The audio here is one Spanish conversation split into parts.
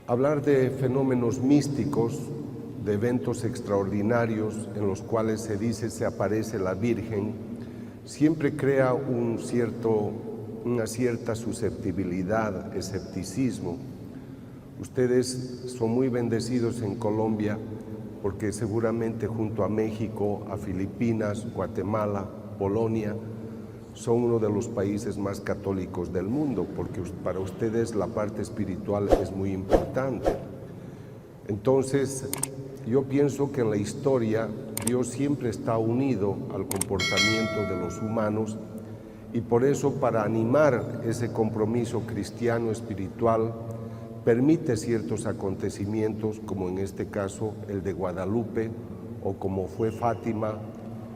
Hablar de fenómenos místicos, de eventos extraordinarios en los cuales se dice se aparece la Virgen, siempre crea una cierta susceptibilidad, escepticismo. Ustedes son muy bendecidos en Colombia porque seguramente junto a México, a Filipinas, Guatemala, Polonia, son uno de los países más católicos del mundo, porque para ustedes la parte espiritual es muy importante. Entonces, yo pienso que en la historia Dios siempre está unido al comportamiento de los humanos y por eso, para animar ese compromiso cristiano espiritual, permite ciertos acontecimientos, como en este caso el de Guadalupe, o como fue Fátima,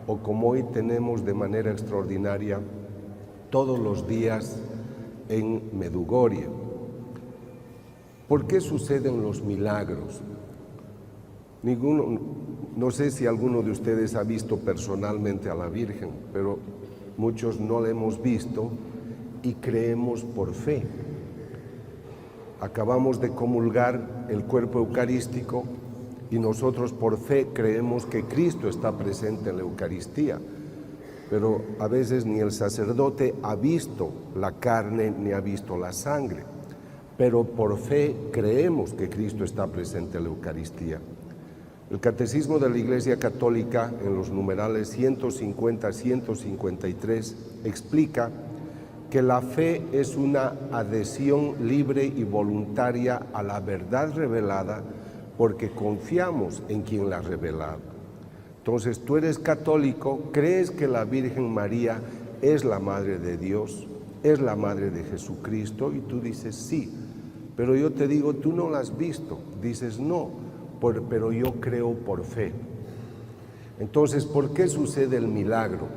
o como hoy tenemos de manera extraordinaria todos los días en Medjugorje. ¿Por qué suceden los milagros? No sé si alguno de ustedes ha visto personalmente a la Virgen, pero muchos no la hemos visto y creemos por fe. Acabamos de comulgar el cuerpo eucarístico y nosotros por fe creemos que Cristo está presente en la Eucaristía, pero a veces ni el sacerdote ha visto la carne ni ha visto la sangre, pero por fe creemos que Cristo está presente en la Eucaristía. El Catecismo de la Iglesia Católica, en los numerales 150-153, explica que la fe es una adhesión libre y voluntaria a la verdad revelada porque confiamos en quien la ha revelado. Entonces, tú eres católico, crees que la Virgen María es la Madre de Dios, es la Madre de Jesucristo, y tú dices sí, pero yo te digo, tú no la has visto. Dices no, pero yo creo por fe. Entonces, ¿por qué sucede el milagro?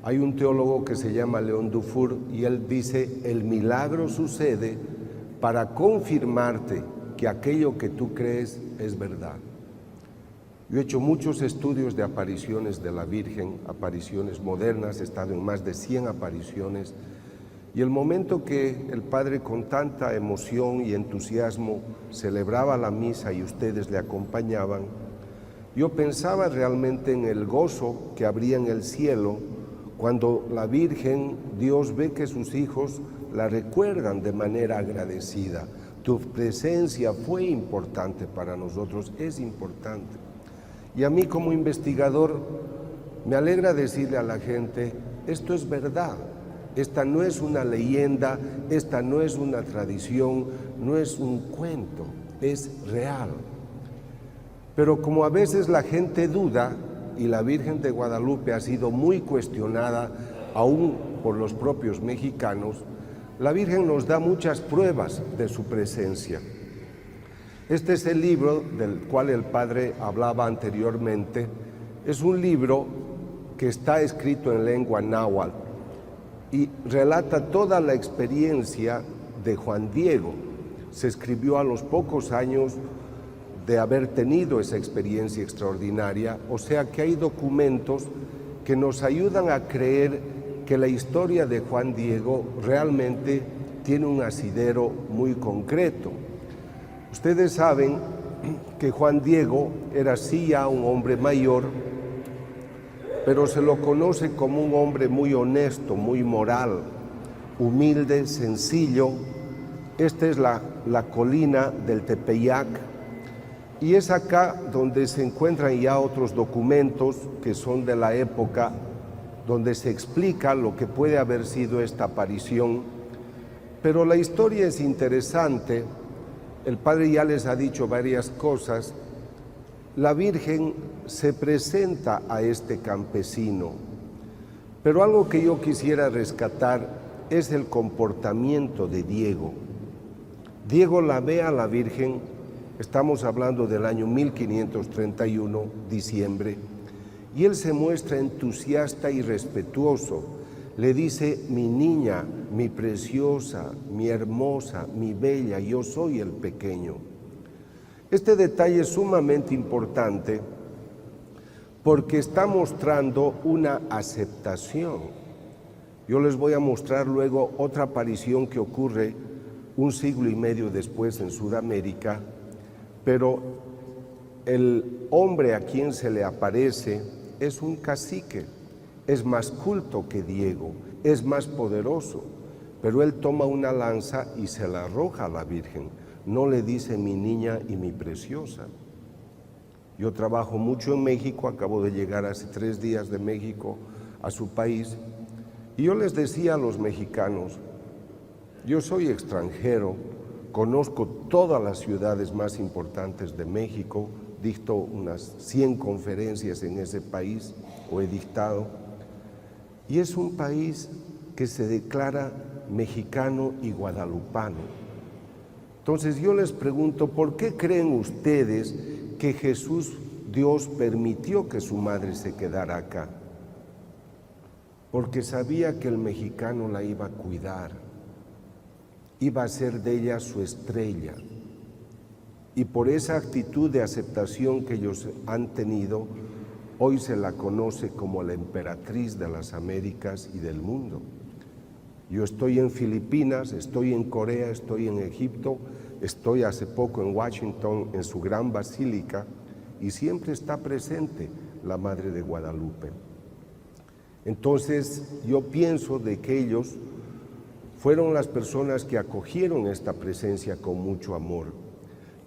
Hay un teólogo que se llama León Dufour y él dice, el milagro sucede para confirmarte que aquello que tú crees es verdad. Yo he hecho muchos estudios de apariciones de la Virgen, apariciones modernas, he estado en más de 100 apariciones, y el momento que el Padre con tanta emoción y entusiasmo celebraba la misa y ustedes le acompañaban, yo pensaba realmente en el gozo que habría en el cielo cuando la Virgen, Dios ve que sus hijos la recuerdan de manera agradecida. Tu presencia fue importante para nosotros, es importante. Y a mí como investigador me alegra decirle a la gente, esto es verdad, esta no es una leyenda, esta no es una tradición, no es un cuento, es real. Pero como a veces la gente duda, y la Virgen de Guadalupe ha sido muy cuestionada, aún por los propios mexicanos, la Virgen nos da muchas pruebas de su presencia. Este es el libro del cual el Padre hablaba anteriormente. Es un libro que está escrito en lengua náhuatl y relata toda la experiencia de Juan Diego. Se escribió a los pocos años de haber tenido esa experiencia extraordinaria, o sea que hay documentos que nos ayudan a creer que la historia de Juan Diego realmente tiene un asidero muy concreto. Ustedes saben que Juan Diego era sí ya un hombre mayor, pero se lo conoce como un hombre muy honesto, muy moral, humilde, sencillo. Esta es la colina del Tepeyac, y es acá donde se encuentran ya otros documentos que son de la época, donde se explica lo que puede haber sido esta aparición. Pero la historia es interesante. El Padre ya les ha dicho varias cosas. La Virgen se presenta a este campesino, pero algo que yo quisiera rescatar es el comportamiento de Diego. Diego la ve a la Virgen. Estamos hablando del año 1531, diciembre, y él se muestra entusiasta y respetuoso. Le dice, mi niña, mi preciosa, mi hermosa, mi bella, yo soy el pequeño. Este detalle es sumamente importante porque está mostrando una aceptación. Yo les voy a mostrar luego otra aparición que ocurre un siglo y medio después en Sudamérica, pero el hombre a quien se le aparece es un cacique, es más culto que Diego, es más poderoso, pero él toma una lanza y se la arroja a la Virgen, no le dice mi niña y mi preciosa. Yo trabajo mucho en México, acabo de llegar hace 3 días de México a su país, y yo les decía a los mexicanos, yo soy extranjero, conozco todas las ciudades más importantes de México, dicto unas 100 conferencias en ese país, o he dictado, y es un país que se declara mexicano y guadalupano. Entonces yo les pregunto, ¿por qué creen ustedes que Jesús, Dios, permitió que su madre se quedara acá? Porque sabía que el mexicano la iba a cuidar, iba a ser de ella su estrella. Y por esa actitud de aceptación que ellos han tenido, hoy se la conoce como la emperatriz de las Américas y del mundo. Yo estoy en Filipinas, estoy en Corea, estoy en Egipto, estoy hace poco en Washington, en su gran basílica, y siempre está presente la Madre de Guadalupe. Entonces, yo pienso de que ellos fueron las personas que acogieron esta presencia con mucho amor,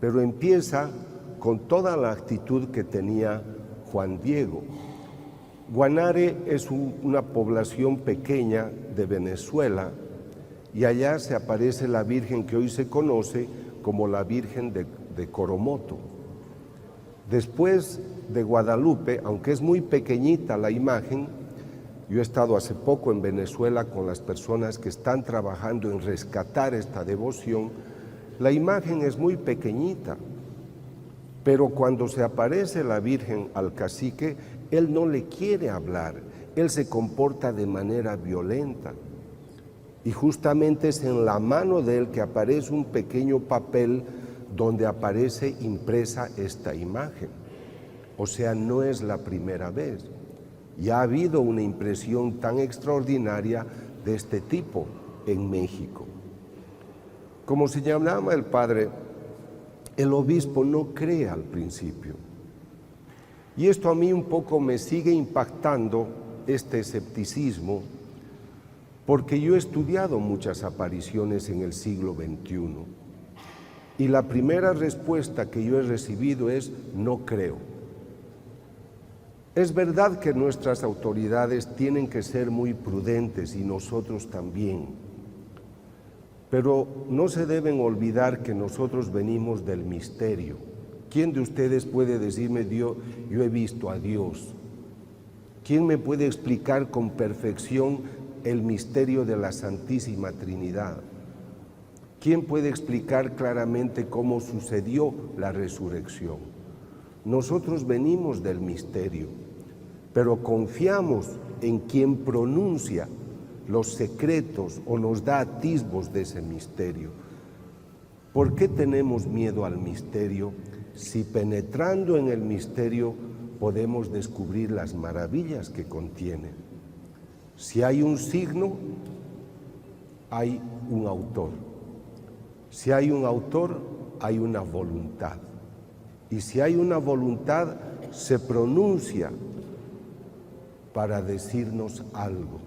pero empieza con toda la actitud que tenía Juan Diego. Guanare es una población pequeña de Venezuela y allá se aparece la Virgen que hoy se conoce como la Virgen de Coromoto. Después de Guadalupe, aunque es muy pequeñita la imagen, yo he estado hace poco en Venezuela con las personas que están trabajando en rescatar esta devoción, la imagen es muy pequeñita, pero cuando se aparece la Virgen al cacique, él no le quiere hablar, él se comporta de manera violenta. Y justamente es en la mano de él que aparece un pequeño papel donde aparece impresa esta imagen. O sea, no es la primera vez. Ya ha habido una impresión tan extraordinaria de este tipo en México. Como señalaba el padre, el obispo no cree al principio. Y esto a mí un poco me sigue impactando, este escepticismo, porque yo he estudiado muchas apariciones en el siglo XXI. Y la primera respuesta que yo he recibido es: no creo. Es verdad que nuestras autoridades tienen que ser muy prudentes y nosotros también, pero no se deben olvidar que nosotros venimos del misterio. ¿Quién de ustedes puede decirme, yo he visto a Dios? ¿Quién me puede explicar con perfección el misterio de la Santísima Trinidad? ¿Quién puede explicar claramente cómo sucedió la resurrección? Nosotros venimos del misterio, pero confiamos en quien pronuncia los secretos o nos da atisbos de ese misterio. ¿Por qué tenemos miedo al misterio si penetrando en el misterio podemos descubrir las maravillas que contiene? Si hay un signo, hay un autor. Si hay un autor, hay una voluntad. Y si hay una voluntad, se pronuncia para decirnos algo.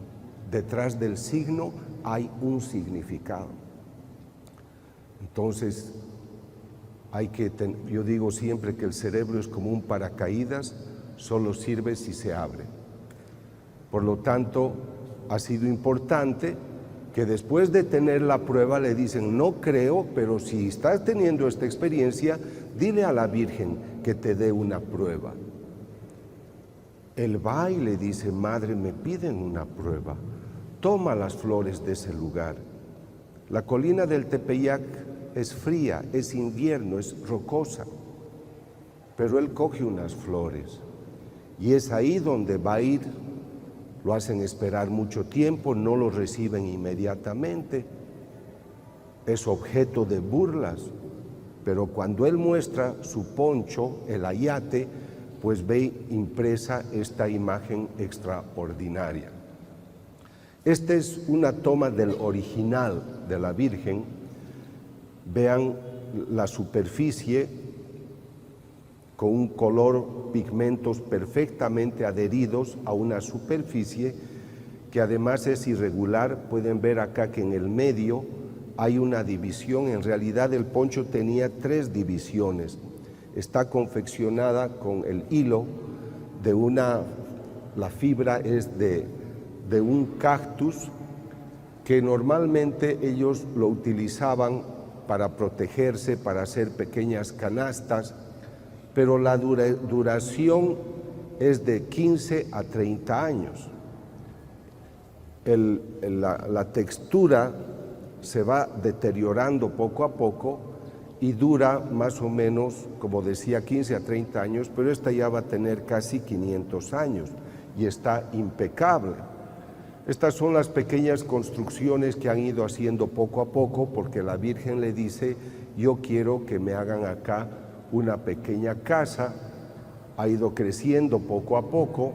Detrás del signo hay un significado. Entonces, yo digo siempre que el cerebro es como un paracaídas, solo sirve si se abre. Por lo tanto, ha sido importante que después de tener la prueba le dicen, no creo, pero si estás teniendo esta experiencia, dile a la Virgen que te dé una prueba. Él va y le dice, madre, me piden una prueba, toma las flores de ese lugar. La colina del Tepeyac es fría, es invierno, es rocosa, pero él coge unas flores y es ahí donde va a ir. Lo hacen esperar mucho tiempo, no lo reciben inmediatamente, es objeto de burlas, pero cuando él muestra su poncho, el ayate, pues ve impresa esta imagen extraordinaria. Esta es una toma del original de la Virgen, Vean la superficie con un color, pigmentos perfectamente adheridos a una superficie que además es irregular. Pueden ver acá que en el medio hay una división. En realidad el poncho tenía 3 divisiones. Está confeccionada con el hilo de la fibra es de un cactus que normalmente ellos lo utilizaban para protegerse, para hacer pequeñas canastas, pero la duración es de 15 a 30 años. La textura se va deteriorando poco a poco y dura más o menos, como decía, 15 a 30 años, pero esta ya va a tener casi 500 años y está impecable. Estas son las pequeñas construcciones que han ido haciendo poco a poco, porque la Virgen le dice: yo quiero que me hagan acá una pequeña casa. Ha ido creciendo poco a poco.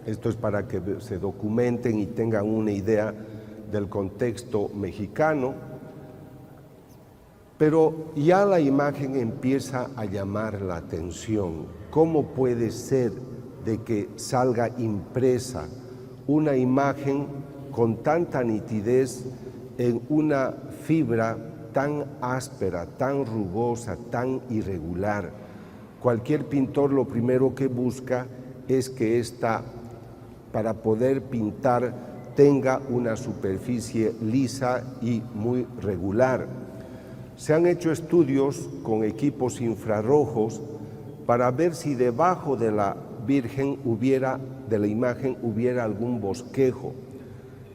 Esto es para que se documenten y tengan una idea del contexto mexicano. Pero ya la imagen empieza a llamar la atención. ¿Cómo puede ser de que salga impresa una imagen con tanta nitidez en una fibra tan áspera, tan rugosa, tan irregular? Cualquier pintor lo primero que busca es que esta, para poder pintar, tenga una superficie lisa y muy regular. Se han hecho estudios con equipos infrarrojos para ver si debajo de la Virgen de la imagen hubiera algún bosquejo.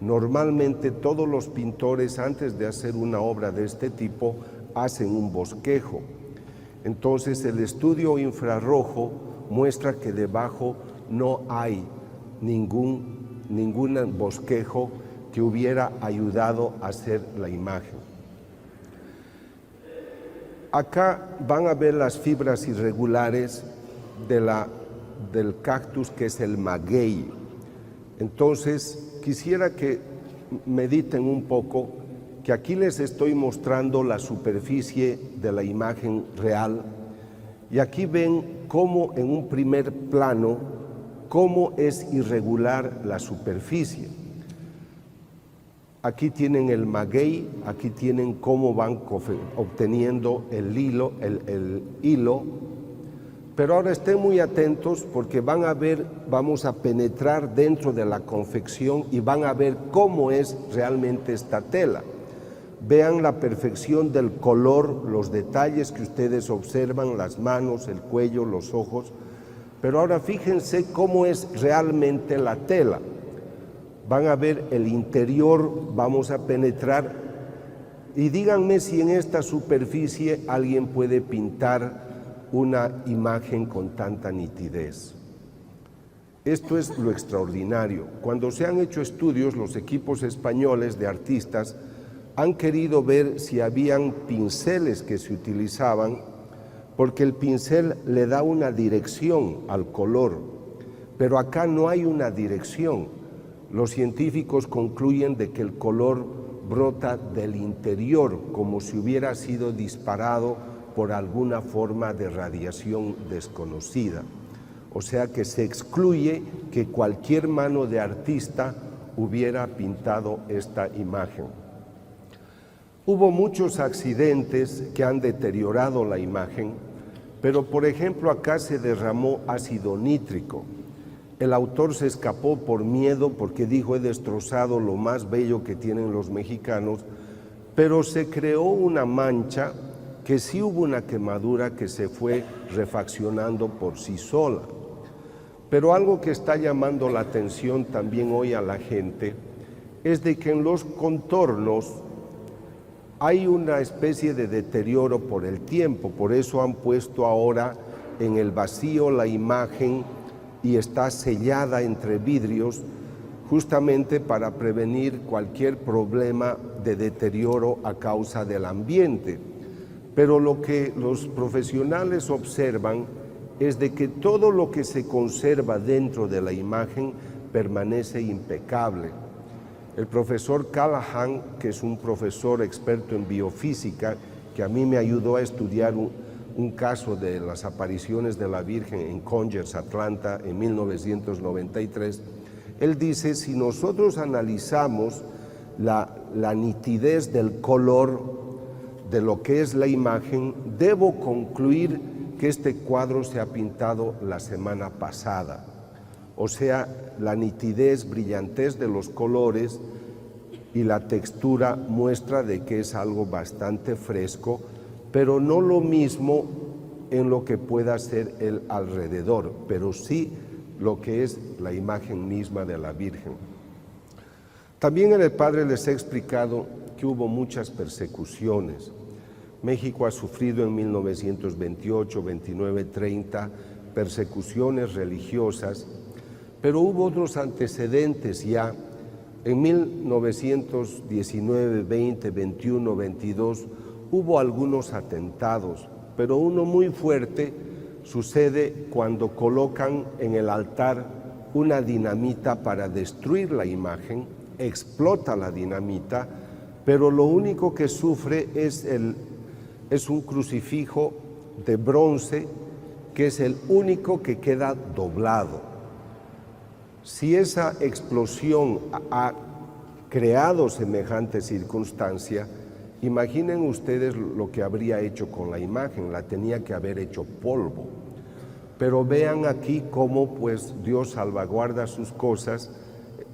Normalmente todos los pintores, antes de hacer una obra de este tipo, hacen un bosquejo. Entonces el estudio infrarrojo muestra que debajo no hay ningún bosquejo que hubiera ayudado a hacer la imagen. Acá van a ver las fibras irregulares del cactus, que es el maguey. Entonces quisiera que mediten un poco, que aquí les estoy mostrando la superficie de la imagen real, y aquí ven cómo en un primer plano cómo es irregular la superficie. Aquí tienen el maguey, aquí tienen cómo van obteniendo el hilo, pero ahora estén muy atentos porque van a ver, vamos a penetrar dentro de la confección y van a ver cómo es realmente esta tela. Vean la perfección del color, los detalles que ustedes observan, las manos, el cuello, los ojos, pero ahora fíjense cómo es realmente la tela. Van a ver el interior, vamos a penetrar y díganme si en esta superficie alguien puede pintar una imagen con tanta nitidez. Esto es lo extraordinario. Cuando se han hecho estudios, los equipos españoles de artistas han querido ver si habían pinceles que se utilizaban, porque el pincel le da una dirección al color, pero acá no hay una dirección. Los científicos concluyen de que el color brota del interior, como si hubiera sido disparado por alguna forma de radiación desconocida. O sea que se excluye que cualquier mano de artista hubiera pintado esta imagen. Hubo muchos accidentes que han deteriorado la imagen, pero por ejemplo acá se derramó ácido nítrico. El autor se escapó por miedo porque dijo: he destrozado lo más bello que tienen los mexicanos, pero se creó una mancha que sí hubo una quemadura que se fue refaccionando por sí sola. Pero algo que está llamando la atención también hoy a la gente es de que en los contornos hay una especie de deterioro por el tiempo. Por eso han puesto ahora en el vacío la imagen y está sellada entre vidrios, justamente para prevenir cualquier problema de deterioro a causa del ambiente. Pero lo que los profesionales observan es de que todo lo que se conserva dentro de la imagen permanece impecable. El profesor Callahan, que es un profesor experto en biofísica que a mí me ayudó a estudiar un caso de las apariciones de la Virgen en Conyers, Atlanta, en 1993, él dice, si nosotros analizamos la nitidez del color de lo que es la imagen, debo concluir que este cuadro se ha pintado la semana pasada. O sea, la nitidez, brillantez de los colores y la textura muestra de que es algo bastante fresco, pero no lo mismo en lo que pueda ser el alrededor, pero sí lo que es la imagen misma de la Virgen. También el Padre les he explicado que hubo muchas persecuciones. México ha sufrido en 1928, 29, 30 persecuciones religiosas, pero hubo otros antecedentes ya. En 1919, 20, 21, 22 hubo algunos atentados, pero uno muy fuerte sucede cuando colocan en el altar una dinamita para destruir la imagen, explota la dinamita, pero lo único que sufre es un crucifijo de bronce que es el único que queda doblado. Si esa explosión ha creado semejante circunstancia, imaginen ustedes lo que habría hecho con la imagen, la tenía que haber hecho polvo. Pero vean aquí cómo pues Dios salvaguarda sus cosas.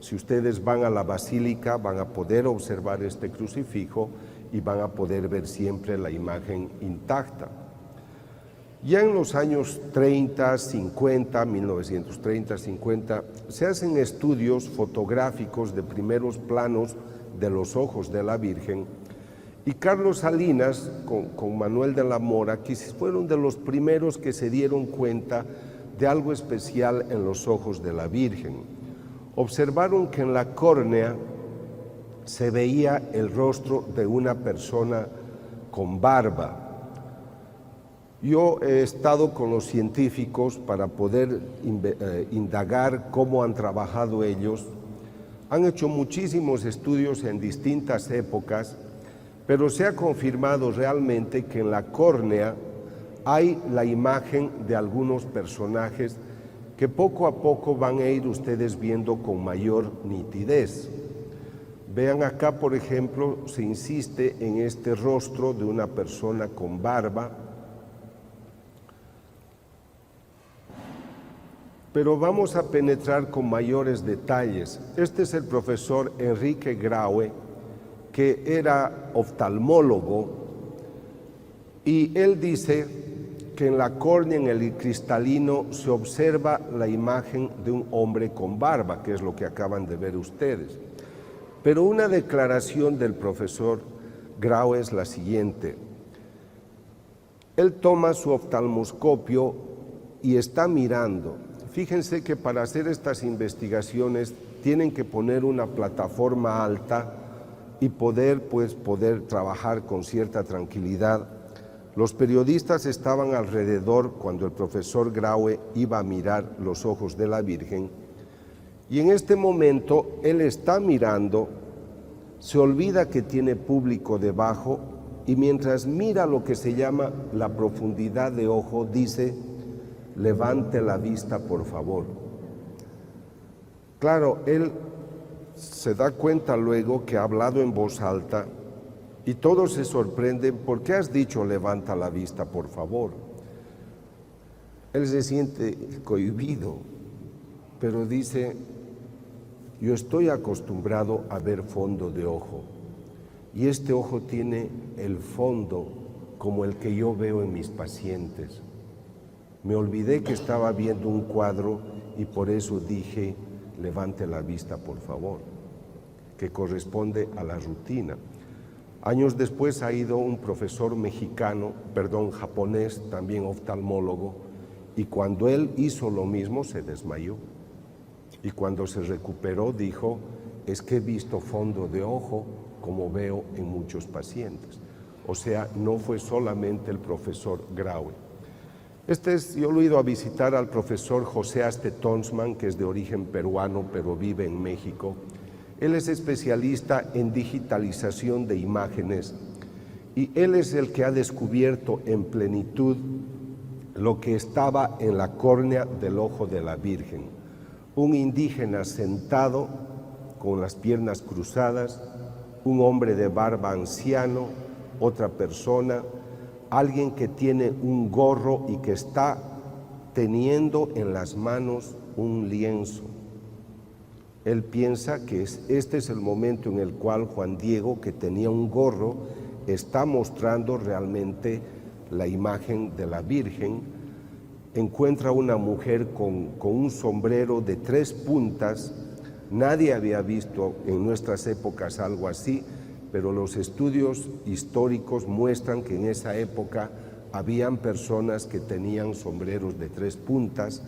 Si ustedes van a la basílica van a poder observar este crucifijo y van a poder ver siempre la imagen intacta. Ya en los años 30, 50, 1930, 50, se hacen estudios fotográficos de primeros planos de los ojos de la Virgen, y Carlos Salinas con Manuel de la Mora, que fueron de los primeros que se dieron cuenta de algo especial en los ojos de la Virgen. Observaron que en la córnea se veía el rostro de una persona con barba. Yo he estado con los científicos para poder indagar cómo han trabajado ellos. Han hecho muchísimos estudios en distintas épocas, pero se ha confirmado realmente que en la córnea hay la imagen de algunos personajes que poco a poco van a ir ustedes viendo con mayor nitidez. Vean acá, por ejemplo, se insiste en este rostro de una persona con barba, pero vamos a penetrar con mayores detalles. Este es el profesor Enrique Graue, que era oftalmólogo, y él dice que en la córnea, en el cristalino, se observa la imagen de un hombre con barba, que es lo que acaban de ver ustedes. Pero una declaración del profesor Graue es la siguiente. Él toma su oftalmoscopio y está mirando. Fíjense que para hacer estas investigaciones tienen que poner una plataforma alta y poder trabajar con cierta tranquilidad. Los periodistas estaban alrededor cuando el profesor Graue iba a mirar los ojos de la Virgen, y en este momento él está mirando, se olvida que tiene público debajo, y mientras mira lo que se llama la profundidad de ojo, dice: levante la vista, por favor. Claro, él se da cuenta luego que ha hablado en voz alta y todos se sorprenden. ¿Por qué has dicho levanta la vista, por favor? Él se siente cohibido, pero dice: yo estoy acostumbrado a ver fondo de ojo, y este ojo tiene el fondo como el que yo veo en mis pacientes. Me olvidé que estaba viendo un cuadro y por eso dije: levante la vista, por favor, que corresponde a la rutina. Años después ha ido un profesor japonés, también oftalmólogo, y cuando él hizo lo mismo se desmayó. Y cuando se recuperó dijo: es que he visto fondo de ojo como veo en muchos pacientes. O sea, no fue solamente el profesor Graue. Yo lo he ido a visitar al profesor José Aste Tonsman, que es de origen peruano, pero vive en México. Él es especialista en digitalización de imágenes y él es el que ha descubierto en plenitud lo que estaba en la córnea del ojo de la Virgen. Un indígena sentado con las piernas cruzadas, un hombre de barba anciano, otra persona, alguien que tiene un gorro y que está teniendo en las manos un lienzo. Él piensa que este es el momento en el cual Juan Diego, que tenía un gorro, está mostrando realmente la imagen de la Virgen. Encuentra una mujer con un sombrero de 3 puntas. Nadie había visto en nuestras épocas algo así, pero los estudios históricos muestran que en esa época habían personas que tenían sombreros de 3 puntas.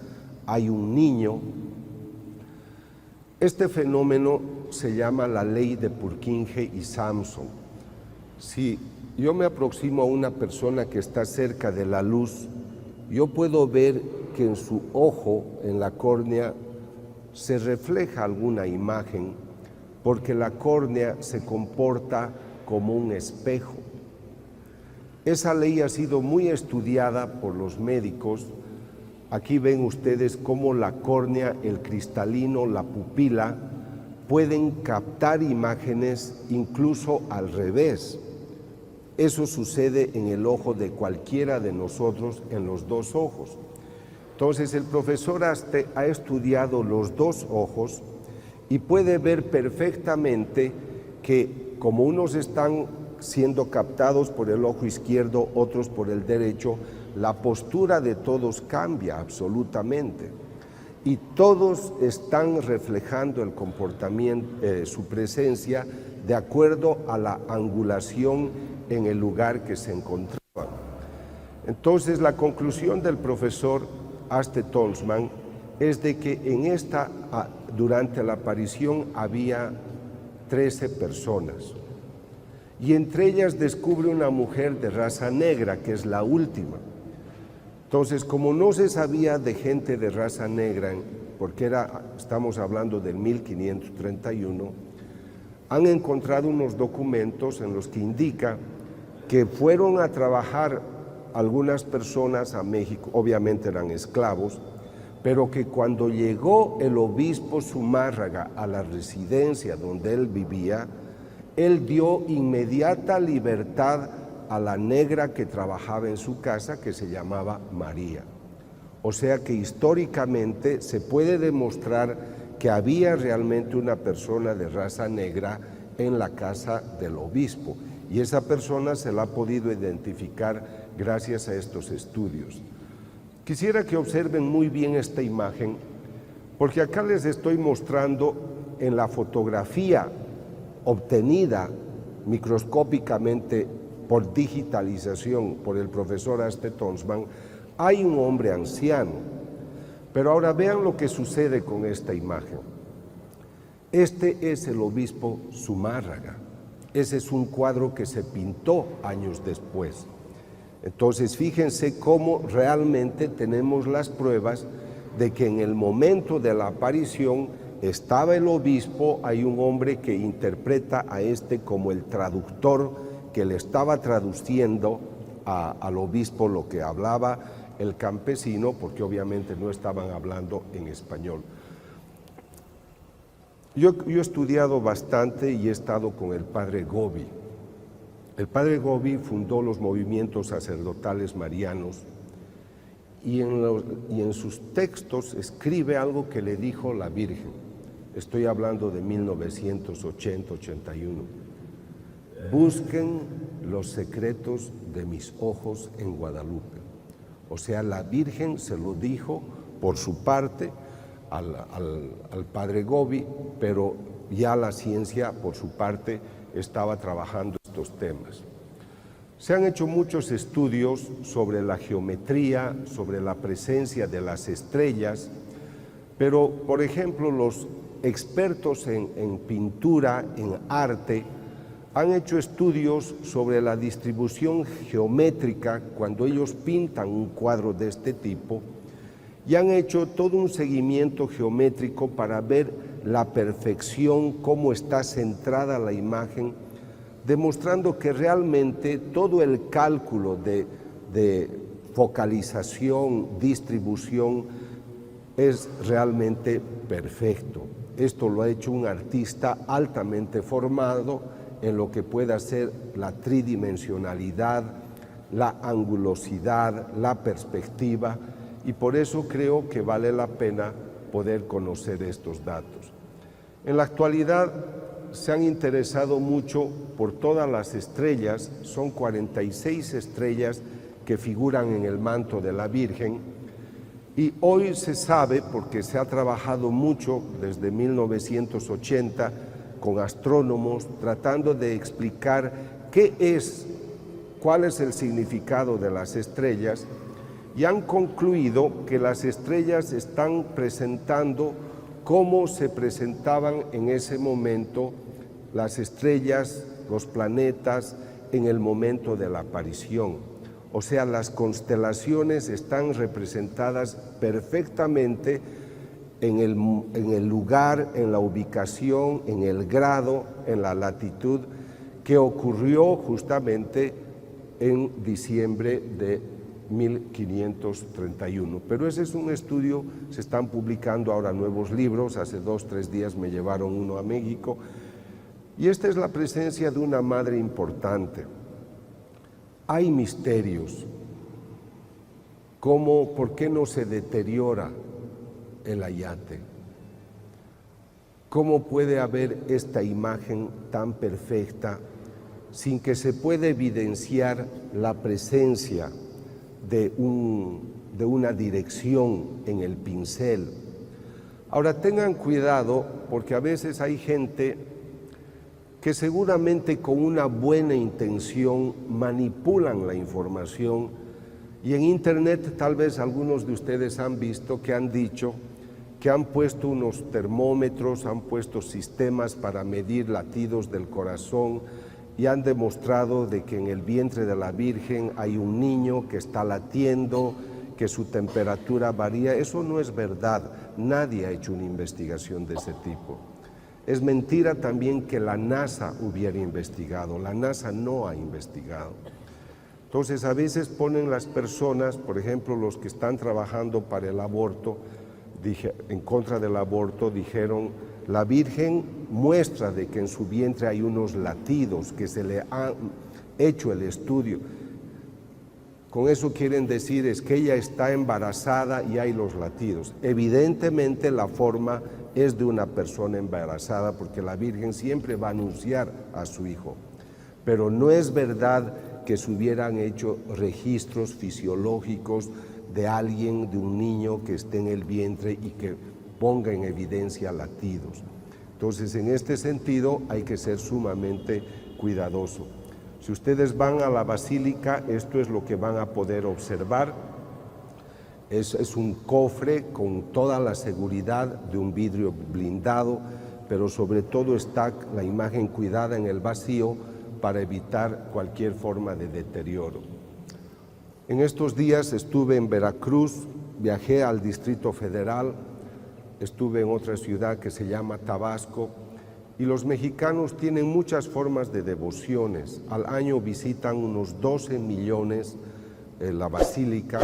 Hay un niño. Este fenómeno se llama la ley de Purkinje y Samson. Si yo me aproximo a una persona que está cerca de la luz, yo puedo ver que en su ojo, en la córnea, se refleja alguna imagen, porque la córnea se comporta como un espejo. Esa ley ha sido muy estudiada por los médicos. Aquí ven ustedes cómo la córnea, el cristalino, la pupila, pueden captar imágenes incluso al revés. Eso sucede en el ojo de cualquiera de nosotros, en los 2 ojos. Entonces el profesor Aste ha estudiado los 2 ojos y puede ver perfectamente que como unos están siendo captados por el ojo izquierdo, otros por el derecho, la postura de todos cambia absolutamente y todos están reflejando el comportamiento, su presencia de acuerdo a la angulación en el lugar que se encontraban. Entonces la conclusión del profesor Aste Tonsmann es de que durante la aparición había 13 personas y entre ellas descubre una mujer de raza negra, que es la última. Entonces, como no se sabía de gente de raza negra, porque estamos hablando del 1531, han encontrado unos documentos en los que indica que fueron a trabajar algunas personas a México, obviamente eran esclavos, pero que cuando llegó el obispo Zumárraga a la residencia donde él vivía, él dio inmediata libertad a la negra que trabajaba en su casa, que se llamaba María. O sea que históricamente se puede demostrar que había realmente una persona de raza negra en la casa del obispo, y esa persona se la ha podido identificar gracias a estos estudios. Quisiera que observen muy bien esta imagen, porque acá les estoy mostrando en la fotografía obtenida microscópicamente por digitalización por el profesor Aste Tonsmann, hay un hombre anciano. Pero ahora vean lo que sucede con esta imagen. Este es el obispo Zumárraga. Ese es un cuadro que se pintó años después. Entonces, fíjense cómo realmente tenemos las pruebas de que en el momento de la aparición estaba el obispo, hay un hombre que interpreta a este como el traductor que le estaba traduciendo al obispo lo que hablaba el campesino, porque obviamente no estaban hablando en español. Yo he estudiado bastante y he estado con el padre Gobi. El padre Gobi fundó los movimientos sacerdotales marianos y en sus textos escribe algo que le dijo la Virgen. Estoy hablando de 1980-81. Busquen los secretos de mis ojos en Guadalupe. O sea, la Virgen se lo dijo por su parte al padre Gobi, pero ya la ciencia por su parte estaba trabajando estos temas. Se han hecho muchos estudios sobre la geometría, sobre la presencia de las estrellas, pero, por ejemplo, los expertos en pintura, en arte, han hecho estudios sobre la distribución geométrica cuando ellos pintan un cuadro de este tipo y han hecho todo un seguimiento geométrico para ver la perfección, cómo está centrada la imagen, demostrando que realmente todo el cálculo de focalización, distribución, es realmente perfecto. Esto lo ha hecho un artista altamente formado en lo que pueda ser la tridimensionalidad, la angulosidad, la perspectiva, y por eso creo que vale la pena poder conocer estos datos. En la actualidad se han interesado mucho por todas las estrellas, son 46 estrellas que figuran en el manto de la Virgen, y hoy se sabe, porque se ha trabajado mucho desde 1980 con astrónomos, tratando de explicar cuál es el significado de las estrellas, y han concluido que las estrellas están presentando cómo se presentaban en ese momento las estrellas, los planetas, en el momento de la aparición. O sea, las constelaciones están representadas perfectamente en el lugar, en la ubicación, en el grado, en la latitud, que ocurrió justamente en diciembre de 1531. Pero ese es un estudio, se están publicando ahora nuevos libros, hace 2 o 3 días me llevaron uno a México, y esta es la presencia de una madre importante. Hay misterios, como por qué no se deteriora el ayate, cómo puede haber esta imagen tan perfecta sin que se pueda evidenciar la presencia de una dirección en el pincel. Ahora tengan cuidado, porque a veces hay gente que seguramente con una buena intención manipulan la información, y en internet tal vez algunos de ustedes han visto que han dicho que han puesto unos termómetros, han puesto sistemas para medir latidos del corazón y han demostrado de que en el vientre de la Virgen hay un niño que está latiendo, que su temperatura varía. Eso no es verdad, nadie ha hecho una investigación de ese tipo. Es mentira también que la NASA hubiera investigado, la NASA no ha investigado. Entonces a veces ponen las personas, por ejemplo los que están trabajando para el aborto, en contra del aborto, dijeron, la Virgen muestra de que en su vientre hay unos latidos, que se le ha hecho el estudio. Con eso quieren decir es que ella está embarazada y hay los latidos. Evidentemente la forma es de una persona embarazada, porque la Virgen siempre va a anunciar a su hijo. Pero no es verdad que se hubieran hecho registros fisiológicos de alguien, de un niño que esté en el vientre y que ponga en evidencia latidos. Entonces, en este sentido hay que ser sumamente cuidadoso. Si ustedes van a la basílica, esto es lo que van a poder observar. Es un cofre con toda la seguridad de un vidrio blindado, pero sobre todo está la imagen cuidada en el vacío para evitar cualquier forma de deterioro. En estos días estuve en Veracruz, viajé al Distrito Federal, estuve en otra ciudad que se llama Tabasco, y los mexicanos tienen muchas formas de devociones. Al año visitan unos 12 millones la basílica,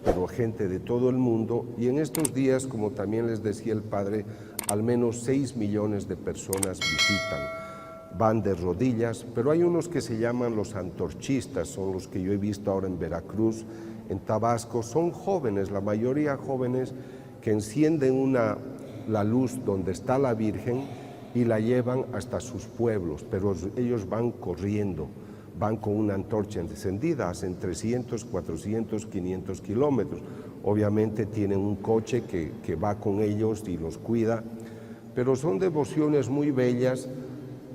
pero gente de todo el mundo, y en estos días, como también les decía el padre, al menos 6 millones de personas visitan, van de rodillas, pero hay unos que se llaman los antorchistas, son los que yo he visto ahora en Veracruz, en Tabasco, son jóvenes, la mayoría jóvenes, que encienden la luz donde está la Virgen y la llevan hasta sus pueblos, pero ellos van corriendo, van con una antorcha encendida, hacen 300, 400, 500 kilómetros. Obviamente tienen un coche que va con ellos y los cuida, pero son devociones muy bellas.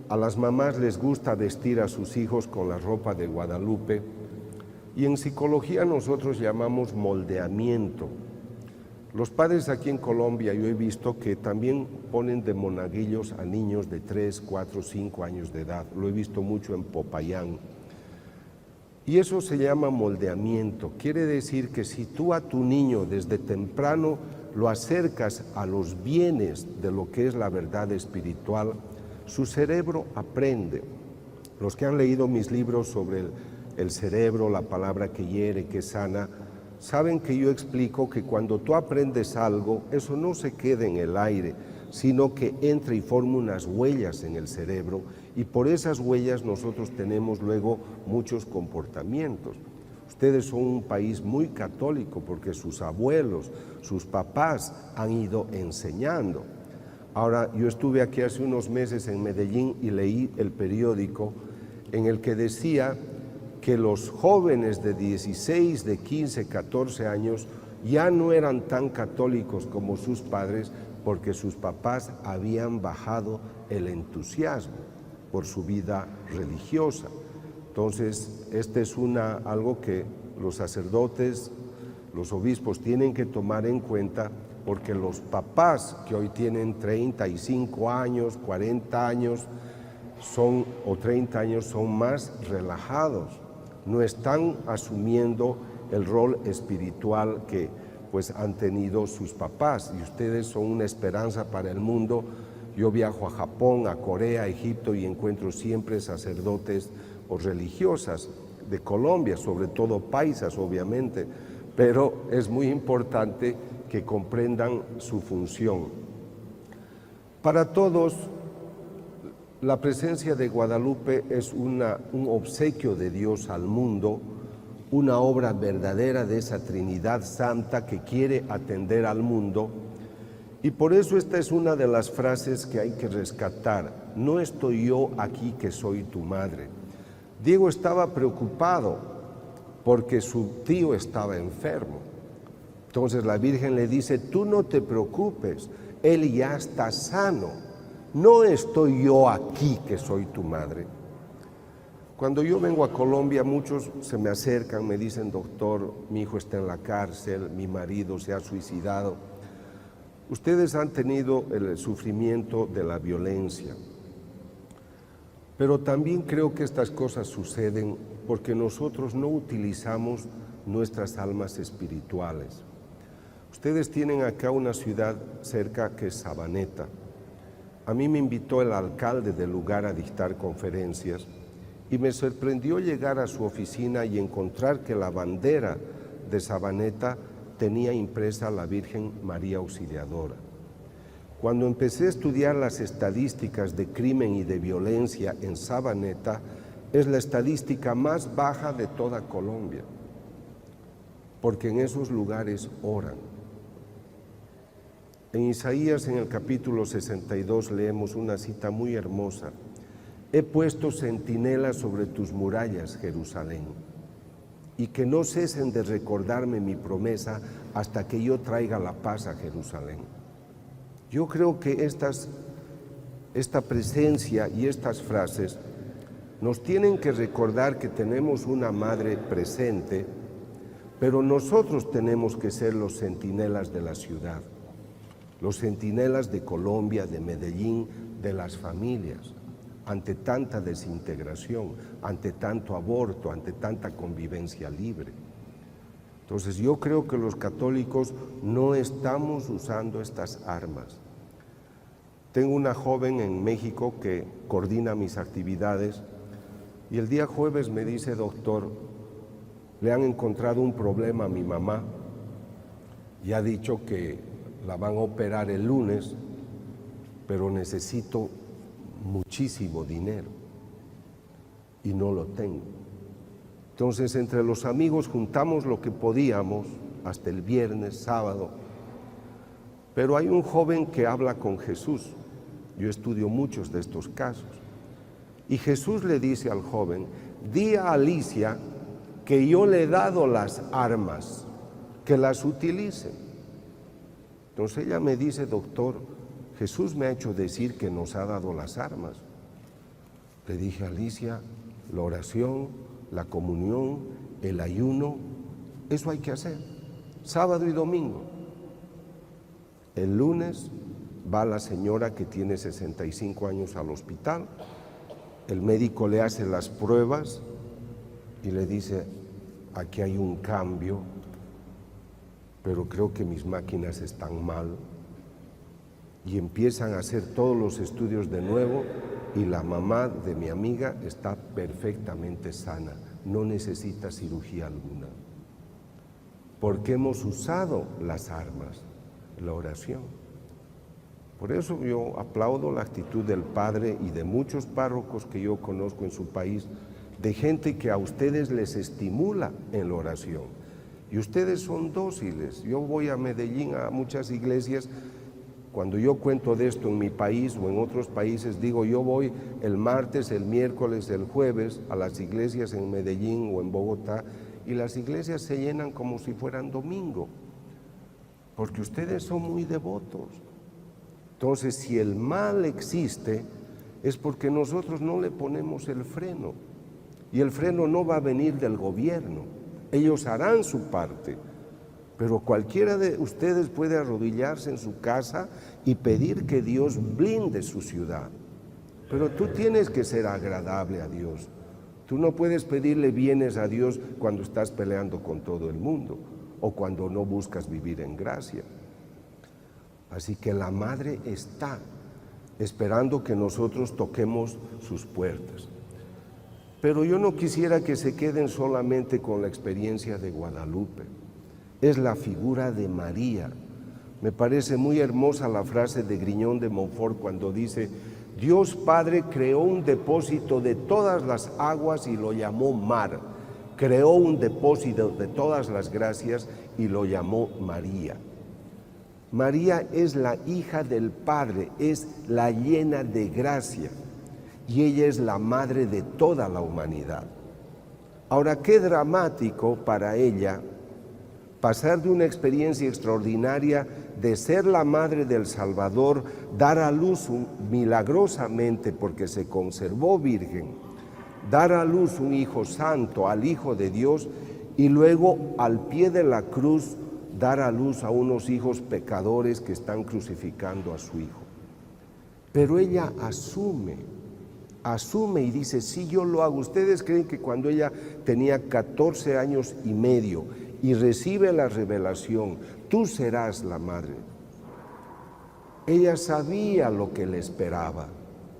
A las mamás les gusta vestir a sus hijos con la ropa de Guadalupe, y en psicología nosotros llamamos moldeamiento. Los padres aquí en Colombia, yo he visto que también ponen de monaguillos a niños de 3, 4, 5 años de edad. Lo he visto mucho en Popayán. Y eso se llama moldeamiento. Quiere decir que si tú a tu niño desde temprano lo acercas a los bienes de lo que es la verdad espiritual, su cerebro aprende. Los que han leído mis libros sobre el cerebro, la palabra que hiere, que sana, saben que yo explico que cuando tú aprendes algo, eso no se queda en el aire, sino que entra y forma unas huellas en el cerebro, y por esas huellas nosotros tenemos luego muchos comportamientos. Ustedes son un país muy católico porque sus abuelos, sus papás han ido enseñando. Ahora, yo estuve aquí hace unos meses en Medellín y leí el periódico en el que decía que los jóvenes de 16, de 15, 14 años ya no eran tan católicos como sus padres porque sus papás habían bajado el entusiasmo por su vida religiosa. Entonces, este es algo que los sacerdotes, los obispos tienen que tomar en cuenta, porque los papás que hoy tienen 35 años, 40 años o 30 años son más relajados, no están asumiendo el rol espiritual que pues han tenido sus papás, y ustedes son una esperanza para el mundo. Yo viajo a Japón, a Corea, a Egipto y encuentro siempre sacerdotes o religiosas de Colombia, sobre todo paisas obviamente, pero es muy importante que comprendan su función. Para todos, la presencia de Guadalupe es un obsequio de Dios al mundo, una obra verdadera de esa Trinidad Santa que quiere atender al mundo, y por eso esta es una de las frases que hay que rescatar. No estoy yo aquí que soy tu madre. Diego estaba preocupado porque su tío estaba enfermo. Entonces la Virgen le dice, tú no te preocupes, él ya está sano. No estoy yo aquí que soy tu madre. Cuando yo vengo a Colombia, muchos se me acercan, me dicen, doctor, mi hijo está en la cárcel, mi marido se ha suicidado. Ustedes han tenido el sufrimiento de la violencia, pero también creo que estas cosas suceden porque nosotros no utilizamos nuestras almas espirituales. Ustedes tienen acá una ciudad cerca que es Sabaneta. A mí me invitó el alcalde del lugar a dictar conferencias y me sorprendió llegar a su oficina y encontrar que la bandera de Sabaneta tenía impresa la Virgen María Auxiliadora. Cuando empecé a estudiar las estadísticas de crimen y de violencia en Sabaneta, es la estadística más baja de toda Colombia, porque en esos lugares oran. En Isaías, en el capítulo 62, leemos una cita muy hermosa. He puesto centinelas sobre tus murallas, Jerusalén, y que no cesen de recordarme mi promesa hasta que yo traiga la paz a Jerusalén. Yo creo que esta presencia y estas frases nos tienen que recordar que tenemos una madre presente, pero nosotros tenemos que ser los centinelas de la ciudad, los centinelas de Colombia, de Medellín, de las familias, ante tanta desintegración, ante tanto aborto, ante tanta convivencia libre. Entonces yo creo que los católicos no estamos usando estas armas. Tengo una joven en México que coordina mis actividades y el día jueves me dice, doctor, le han encontrado un problema a mi mamá y ha dicho que la van a operar el lunes, pero necesito muchísimo dinero y no lo tengo. Entonces, entre los amigos juntamos lo que podíamos hasta el viernes, sábado, pero hay un joven que habla con Jesús. Yo estudio muchos de estos casos. Y Jesús le dice al joven, di a Alicia que yo le he dado las armas, que las utilice. Entonces ella me dice, doctor, Jesús me ha hecho decir que nos ha dado las armas. Le dije, Alicia, la oración, la comunión, el ayuno, eso hay que hacer, sábado y domingo. El lunes va la señora que tiene 65 años al hospital, el médico le hace las pruebas y le dice, aquí hay un cambio, pero creo que mis máquinas están mal. y empiezan a hacer todos los estudios de nuevo y la mamá de mi amiga está perfectamente sana, no necesita cirugía alguna. Porque hemos usado las armas, la oración. Por eso yo aplaudo la actitud del Padre y de muchos párrocos que yo conozco en su país, de gente que a ustedes les estimula en la oración. Y ustedes son dóciles. Yo voy a Medellín, a muchas iglesias. Cuando yo cuento de esto en mi país o en otros países, digo, yo voy el martes, el miércoles, el jueves a las iglesias en Medellín o en Bogotá, y las iglesias se llenan como si fueran domingo, porque ustedes son muy devotos. Entonces, si el mal existe, es porque nosotros no le ponemos el freno, y el freno no va a venir del gobierno. Ellos harán su parte, pero cualquiera de ustedes puede arrodillarse en su casa y pedir que Dios blinde su ciudad. Pero tú tienes que ser agradable a Dios. Tú no puedes pedirle bienes a Dios cuando estás peleando con todo el mundo o cuando no buscas vivir en gracia. Así que la Madre está esperando que nosotros toquemos sus puertas. Pero yo no quisiera que se queden solamente con la experiencia de Guadalupe. Es la figura de María. Me parece muy hermosa la frase de Grignon de Montfort cuando dice: Dios Padre creó un depósito de todas las aguas y lo llamó mar. Creó un depósito de todas las gracias y lo llamó María. María es la hija del Padre, es la llena de gracia, y ella es la madre de toda la humanidad. Ahora, qué dramático para ella pasar de una experiencia extraordinaria de ser la madre del Salvador, dar a luz milagrosamente porque se conservó virgen, dar a luz un hijo santo, al Hijo de Dios, y luego al pie de la cruz dar a luz a unos hijos pecadores que están crucificando a su hijo. Pero ella asume y dice: sí, yo lo hago. ¿Ustedes creen que cuando ella tenía 14 años y medio y recibe la revelación, tú serás la madre? Ella sabía lo que le esperaba.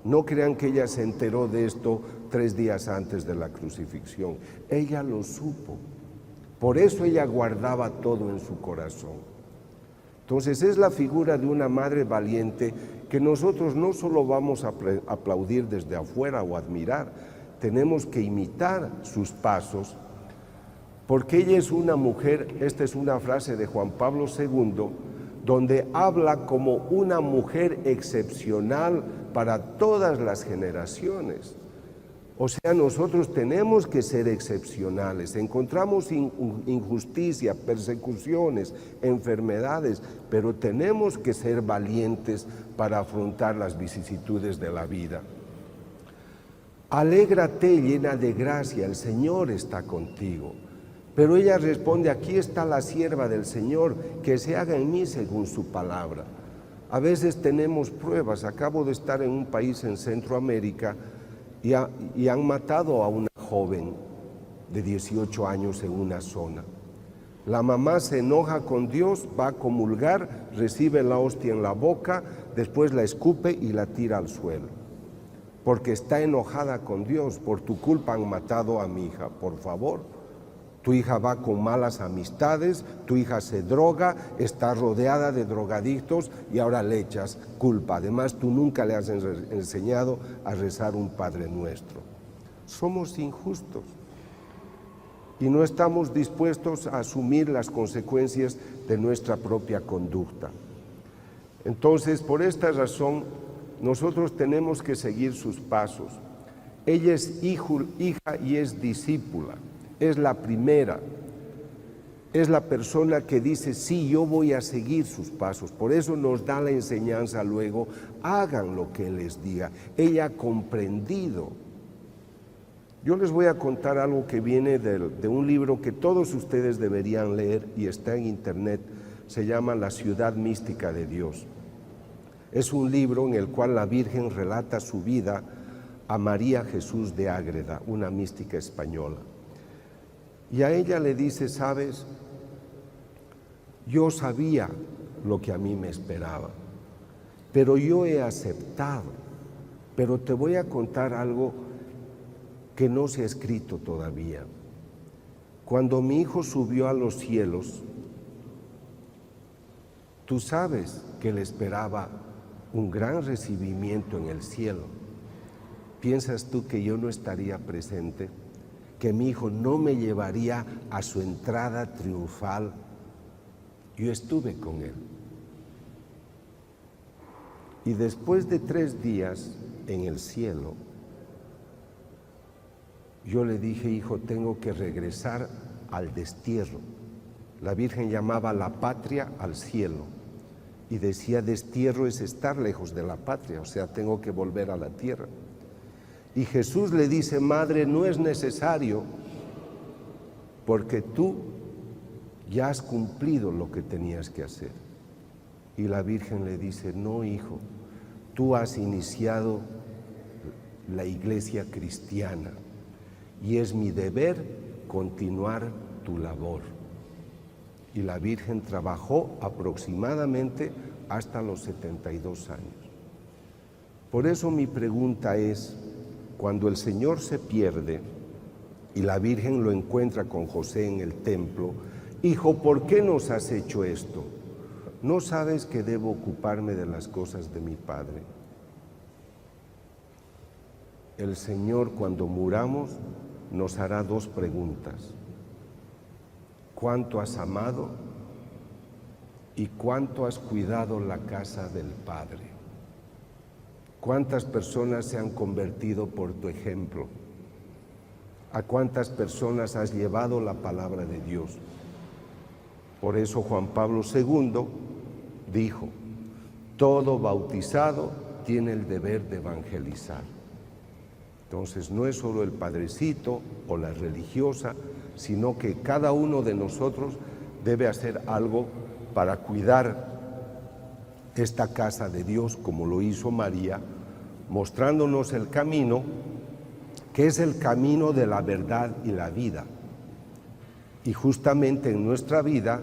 No crean que ella se enteró de esto 3 días antes de la crucifixión. Ella lo supo. Por eso ella guardaba todo en su corazón. Entonces es la figura de una madre valiente que nosotros no solo vamos a aplaudir desde afuera o admirar, tenemos que imitar sus pasos, porque ella es una mujer. Esta es una frase de Juan Pablo II, donde habla como una mujer excepcional para todas las generaciones. O sea, nosotros tenemos que ser excepcionales. Encontramos injusticia, persecuciones, enfermedades, pero tenemos que ser valientes para afrontar las vicisitudes de la vida. Alégrate, llena de gracia, el Señor está contigo. Pero ella responde: aquí está la sierva del Señor, que se haga en mí según su palabra. A veces tenemos pruebas. Acabo de estar en un país en Centroamérica y han matado a una joven de 18 años en una zona. La mamá se enoja con Dios, va a comulgar, recibe la hostia en la boca, después la escupe y la tira al suelo, porque está enojada con Dios. Por tu culpa han matado a mi hija. Por favor, tu hija va con malas amistades, tu hija se droga, está rodeada de drogadictos y ahora le echas culpa. Además, tú nunca le has enseñado a rezar un Padre Nuestro. Somos injustos y no estamos dispuestos a asumir las consecuencias de nuestra propia conducta. Entonces, por esta razón, nosotros tenemos que seguir sus pasos. Ella es hija y es discípula. Es la primera, es la persona que dice: sí, yo voy a seguir sus pasos. Por eso nos da la enseñanza luego: hagan lo que Él les diga. Ella ha comprendido. Yo les voy a contar algo que viene de un libro que todos ustedes deberían leer y está en internet. Se llama La ciudad mística de Dios. Es un libro en el cual la Virgen relata su vida a María Jesús de Ágreda, una mística española. Y a ella le dice: sabes, yo sabía lo que a mí me esperaba. pero yo he aceptado. Pero te voy a contar algo que no se ha escrito todavía. Cuando mi hijo subió a los cielos, tú sabes que le esperaba un gran recibimiento en el cielo. ¿Piensas tú que yo no estaría presente? ¿Que mi hijo no me llevaría a su entrada triunfal? Yo estuve con él. Y después de 3 días en el cielo, yo le dije, hijo, tengo que regresar al destierro. La Virgen llamaba la patria al cielo y decía, destierro es estar lejos de la patria, o sea, tengo que volver a la tierra. Y Jesús le dice, madre, no es necesario, porque tú ya has cumplido lo que tenías que hacer. Y la Virgen le dice, no, hijo, tú has iniciado la iglesia cristiana y es mi deber continuar tu labor. Y la Virgen trabajó aproximadamente hasta los 72 años. Por eso mi pregunta es, cuando el Señor se pierde y la Virgen lo encuentra con José en el templo, hijo, ¿por qué nos has hecho esto? ¿No sabes que debo ocuparme de las cosas de mi Padre? El Señor, cuando muramos, nos hará 2 preguntas. ¿Cuánto has amado y cuánto has cuidado la casa del Padre? ¿Cuántas personas se han convertido por tu ejemplo? ¿A cuántas personas has llevado la palabra de Dios? Por eso Juan Pablo II dijo, todo bautizado tiene el deber de evangelizar. Entonces no es solo el padrecito o la religiosa, sino que cada uno de nosotros debe hacer algo para cuidar esta casa de Dios, como lo hizo María, mostrándonos el camino, que es el camino de la verdad y la vida. Y justamente en nuestra vida,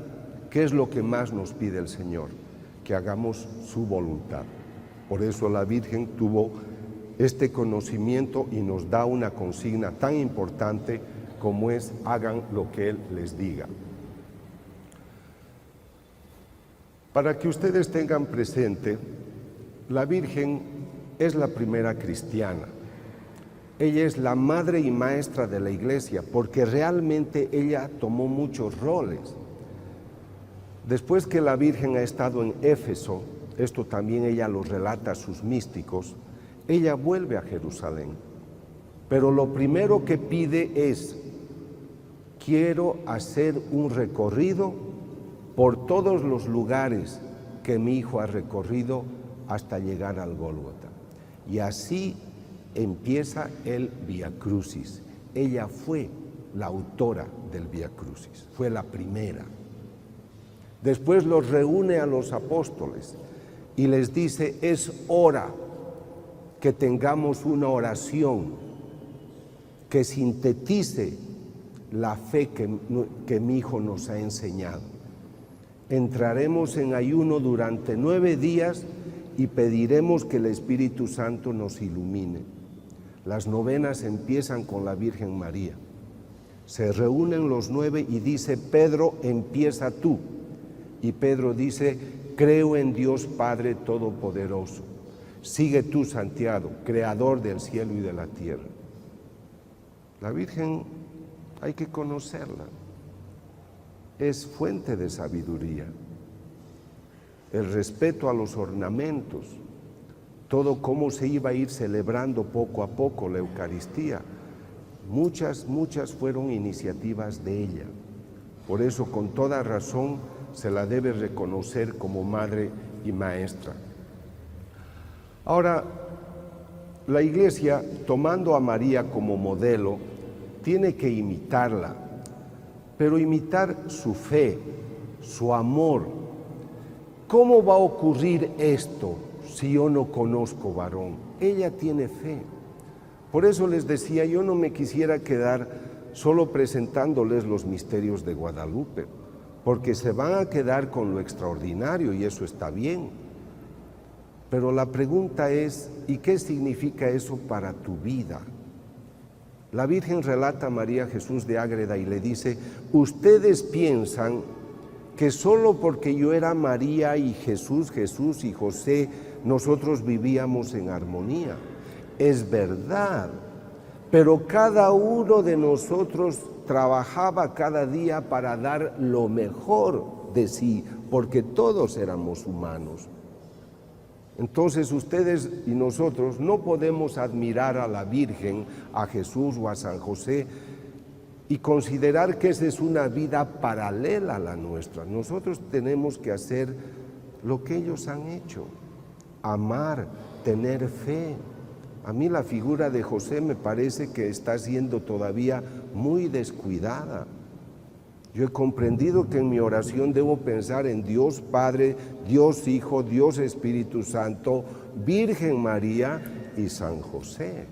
¿qué es lo que más nos pide el Señor? Que hagamos su voluntad. Por eso la Virgen tuvo este conocimiento y nos da una consigna tan importante como es hagan lo que Él les diga. Para que ustedes tengan presente, la Virgen es la primera cristiana. Ella es la madre y maestra de la iglesia, porque realmente ella tomó muchos roles. Después que la Virgen ha estado en Éfeso, esto también ella lo relata a sus místicos, ella vuelve a Jerusalén. Pero lo primero que pide es, quiero hacer un recorrido por todos los lugares que mi hijo ha recorrido hasta llegar al Gólgota. Y así empieza el Vía Crucis. Ella fue la autora del Vía Crucis, fue la primera. Después los reúne a los apóstoles y les dice, es hora que tengamos una oración que sintetice la fe que mi hijo nos ha enseñado. Entraremos en ayuno durante 9 días y pediremos que el Espíritu Santo nos ilumine. Las novenas empiezan con la Virgen María. Se reúnen los 9 y dice, Pedro, empieza tú. Y Pedro dice, creo en Dios Padre Todopoderoso. Sigue tú, Santiago, creador del cielo y de la tierra. La Virgen hay que conocerla. Es fuente de sabiduría. El respeto a los ornamentos, todo cómo se iba a ir celebrando poco a poco la Eucaristía. Muchas fueron iniciativas de ella. Por eso, con toda razón, se la debe reconocer como madre y maestra. Ahora, la Iglesia, tomando a María como modelo, tiene que imitarla, pero imitar su fe, su amor. ¿Cómo va a ocurrir esto si yo no conozco varón? Ella tiene fe. Por eso les decía, yo no me quisiera quedar solo presentándoles los misterios de Guadalupe, porque se van a quedar con lo extraordinario y eso está bien. Pero la pregunta es, ¿y qué significa eso para tu vida? La Virgen relata a María Jesús de Ágreda y le dice, ustedes piensan que solo porque yo era María y Jesús y José, nosotros vivíamos en armonía. Es verdad, pero cada uno de nosotros trabajaba cada día para dar lo mejor de sí, porque todos éramos humanos. Entonces ustedes y nosotros no podemos admirar a la Virgen, a Jesús o a San José y considerar que esa es una vida paralela a la nuestra. Nosotros tenemos que hacer lo que ellos han hecho, amar, tener fe. A mí la figura de José me parece que está siendo todavía muy descuidada. Yo he comprendido que en mi oración debo pensar en Dios Padre, Dios Hijo, Dios Espíritu Santo, Virgen María y San José,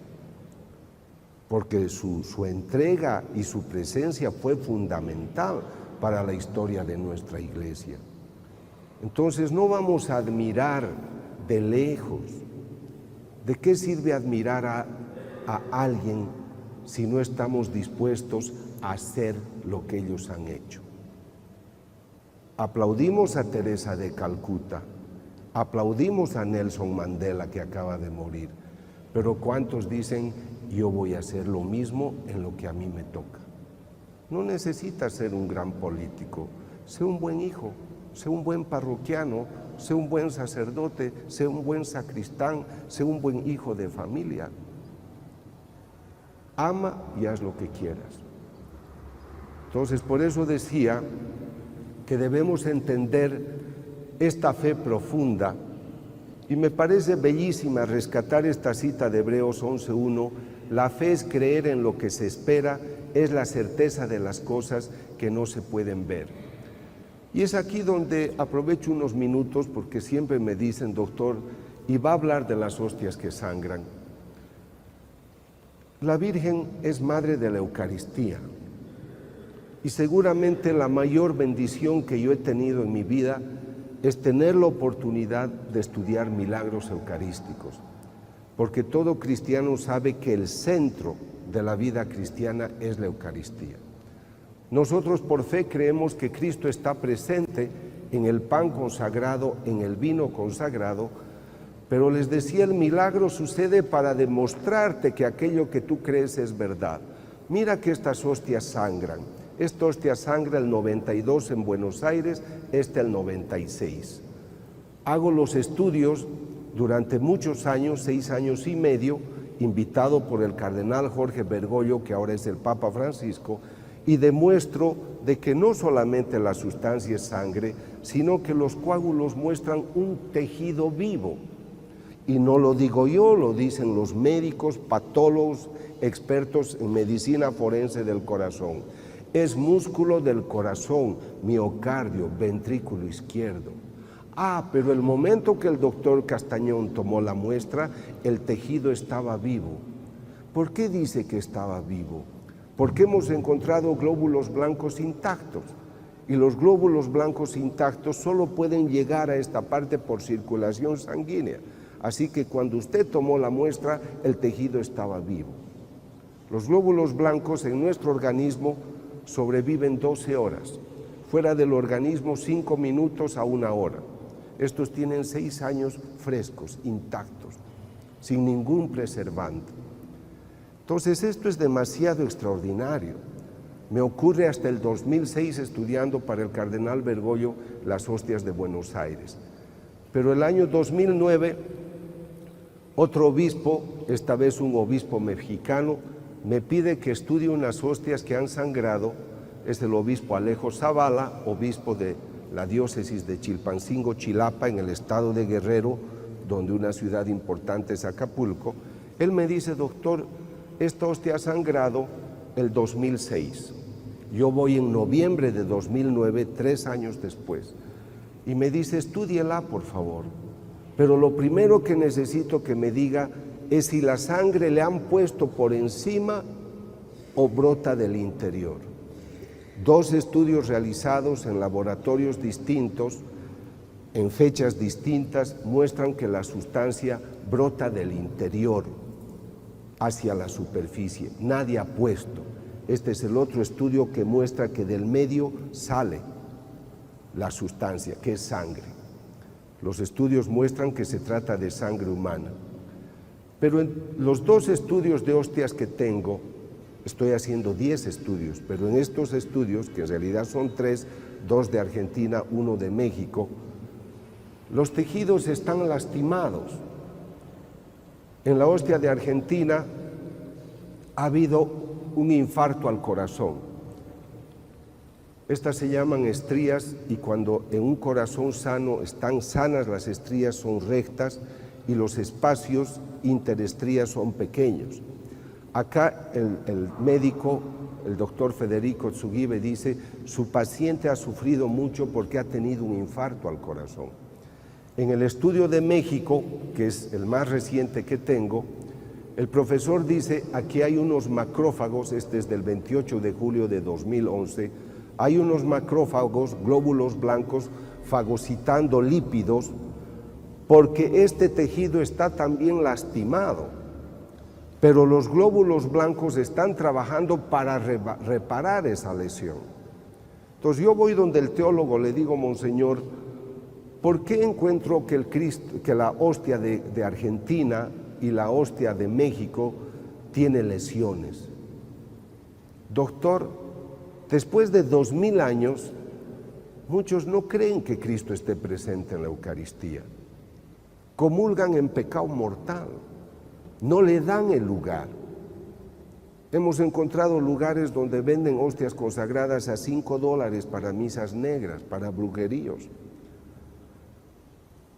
porque su entrega y su presencia fue fundamental para la historia de nuestra iglesia. Entonces no vamos a admirar de lejos. ¿De qué sirve admirar a alguien si no estamos dispuestos a hacer lo que ellos han hecho? Aplaudimos a Teresa de Calcuta, aplaudimos a Nelson Mandela que acaba de morir, pero ¿cuántos dicen yo voy a hacer lo mismo en lo que a mí me toca? No necesitas ser un gran político, sé un buen hijo, sé un buen parroquiano, sé un buen sacerdote, sé un buen sacristán, sé un buen hijo de familia. Ama y haz lo que quieras. Entonces, por eso decía que debemos entender esta fe profunda, y me parece bellísima rescatar esta cita de Hebreos 11:1, la fe es creer en lo que se espera, es la certeza de las cosas que no se pueden ver. Y es aquí donde aprovecho unos minutos, porque siempre me dicen, doctor, y va a hablar de las hostias que sangran. La Virgen es madre de la Eucaristía, y seguramente la mayor bendición que yo he tenido en mi vida es tener la oportunidad de estudiar milagros eucarísticos, porque todo cristiano sabe que el centro de la vida cristiana es la Eucaristía. Nosotros por fe creemos que Cristo está presente en el pan consagrado, en el vino consagrado, pero les decía, el milagro sucede para demostrarte que aquello que tú crees es verdad. Mira que estas hostias sangran. Esta hostia sangra el 92 en Buenos Aires, esta el 96. Hago los estudios durante muchos años, 6 años y medio, invitado por el cardenal Jorge Bergoglio, que ahora es el Papa Francisco, y demuestro de que no solamente la sustancia es sangre, sino que los coágulos muestran un tejido vivo. Y no lo digo yo, lo dicen los médicos, patólogos, expertos en medicina forense del corazón. Es músculo del corazón, miocardio, ventrículo izquierdo. Pero el momento que el doctor Castañón tomó la muestra, el tejido estaba vivo. ¿Por qué dice que estaba vivo? Porque hemos encontrado glóbulos blancos intactos, y los glóbulos blancos intactos solo pueden llegar a esta parte por circulación sanguínea. Así que cuando usted tomó la muestra, el tejido estaba vivo. Los glóbulos blancos en nuestro organismo sobreviven 12 horas, fuera del organismo 5 minutos a 1 hora. Estos tienen 6 años frescos, intactos, sin ningún preservante. Entonces esto es demasiado extraordinario. Me ocurre hasta el 2006 estudiando para el cardenal Bergoglio las hostias de Buenos Aires. Pero el año 2009, otro obispo, esta vez un obispo mexicano, me pide que estudie unas hostias que han sangrado. Es el obispo Alejo Zavala, obispo de la diócesis de Chilpancingo, Chilapa, en el estado de Guerrero, donde una ciudad importante es Acapulco. Él me dice, doctor, esta hostia ha sangrado el 2006. Yo voy en noviembre de 2009, 3 años después. Y me dice, estúdiela, por favor. Pero lo primero que necesito que me diga es si la sangre le han puesto por encima o brota del interior. 2 estudios realizados en laboratorios distintos en fechas distintas muestran que la sustancia brota del interior hacia la superficie. Nadie ha puesto. Este es el otro estudio que muestra que del medio sale la sustancia, que es sangre. Los estudios muestran que se trata de sangre humana. Pero en los 2 estudios de hostias que tengo, estoy haciendo 10 estudios, pero en estos estudios, que en realidad son 3, 2 de Argentina, 1 de México, los tejidos están lastimados. En la hostia de Argentina ha habido un infarto al corazón. Estas se llaman estrías y cuando en un corazón sano están sanas, las estrías son rectas y los espacios interestrías son pequeños. Acá el médico, el doctor Federico Tsugibe, dice: su paciente ha sufrido mucho porque ha tenido un infarto al corazón. En el estudio de México, que es el más reciente que tengo, el profesor dice: aquí hay unos macrófagos, este es del 28 de julio de 2011, hay unos macrófagos, glóbulos blancos, fagocitando lípidos, porque este tejido está también lastimado, pero los glóbulos blancos están trabajando para reparar esa lesión. Entonces yo voy donde el teólogo, le digo: monseñor, ¿por qué encuentro que la hostia de Argentina y la hostia de México tiene lesiones? Doctor, después de 2000 años, muchos no creen que Cristo esté presente en la Eucaristía. Comulgan en pecado mortal, no le dan el lugar. Hemos encontrado lugares donde venden hostias consagradas a $5 para misas negras, para brujeríos.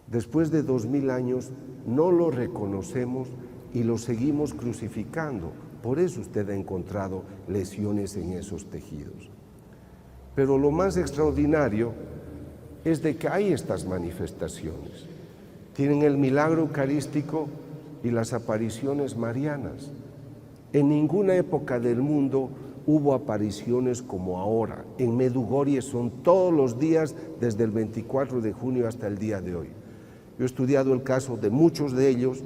Después de 2000 años no lo reconocemos y lo seguimos crucificando. Por eso usted ha encontrado lesiones en esos tejidos. Pero lo más extraordinario es de que hay estas manifestaciones. Tienen el milagro eucarístico y las apariciones marianas. En ninguna época del mundo hubo apariciones como ahora. En Medjugorje son todos los días desde el 24 de junio hasta el día de hoy. Yo he estudiado el caso de muchos de ellos,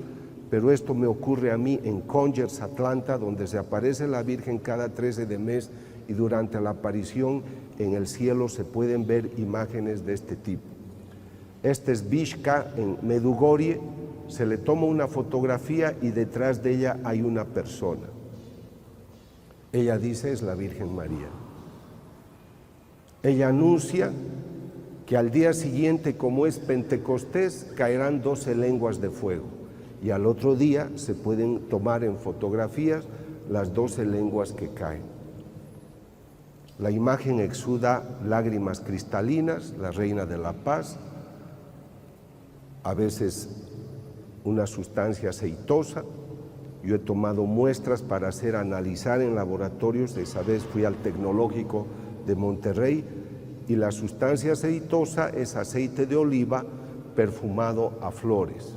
pero esto me ocurre a mí en Congers, Atlanta, donde se aparece la Virgen cada 13 de mes y durante la aparición en el cielo se pueden ver imágenes de este tipo. Este es Vishka en Medjugorje, se le toma una fotografía y detrás de ella hay una persona. Ella dice: es la Virgen María. Ella anuncia que al día siguiente, como es Pentecostés, caerán 12 lenguas de fuego y al otro día se pueden tomar en fotografías las 12 lenguas que caen. La imagen exuda lágrimas cristalinas, la Reina de la Paz, a veces una sustancia aceitosa. Yo he tomado muestras para analizar en laboratorios. Esa vez fui al Tecnológico de Monterrey y la sustancia aceitosa es aceite de oliva perfumado a flores.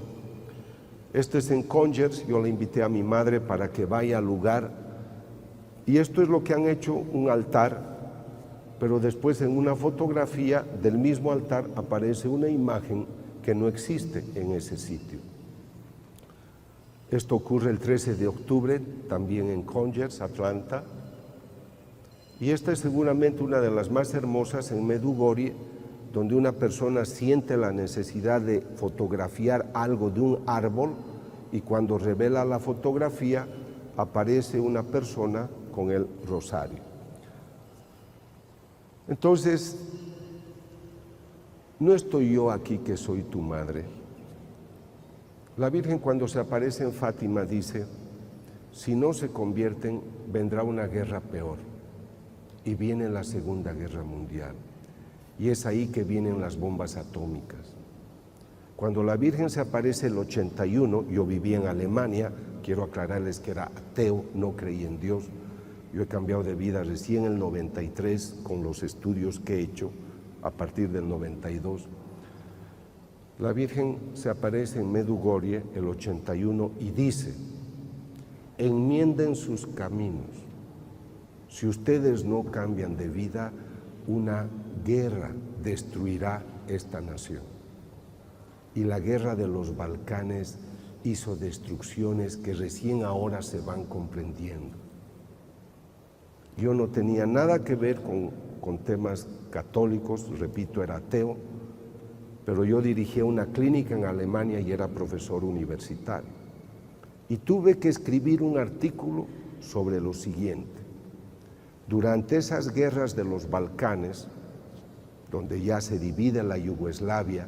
Este es en Congers. Yo le invité a mi madre para que vaya al lugar y esto es lo que han hecho, un altar, pero después en una fotografía del mismo altar aparece una imagen que no existe en ese sitio. Esto ocurre el 13 de octubre, también en Congers, Atlanta, y esta es seguramente una de las más hermosas en Medjugorje, donde una persona siente la necesidad de fotografiar algo de un árbol y cuando revela la fotografía aparece una persona con el rosario. Entonces, no estoy yo aquí que soy tu madre. La Virgen cuando se aparece en Fátima dice: si no se convierten, vendrá una guerra peor. Y viene la Segunda Guerra Mundial. Y es ahí que vienen las bombas atómicas. Cuando la Virgen se aparece el 81, yo viví en Alemania, quiero aclararles que era ateo, no creí en Dios. Yo he cambiado de vida recién en el 93 con los estudios que he hecho a partir del 92. La Virgen se aparece en Medjugorje el 81 y dice: enmienden sus caminos. Si ustedes no cambian de vida, una guerra destruirá esta nación. y la guerra de los Balcanes hizo destrucciones que recién ahora se van comprendiendo. Yo no tenía nada que ver con temas católicos, repito, era ateo, pero yo dirigía una clínica en Alemania y era profesor universitario. Y tuve que escribir un artículo sobre lo siguiente. Durante esas guerras de los Balcanes, donde ya se divide la Yugoslavia,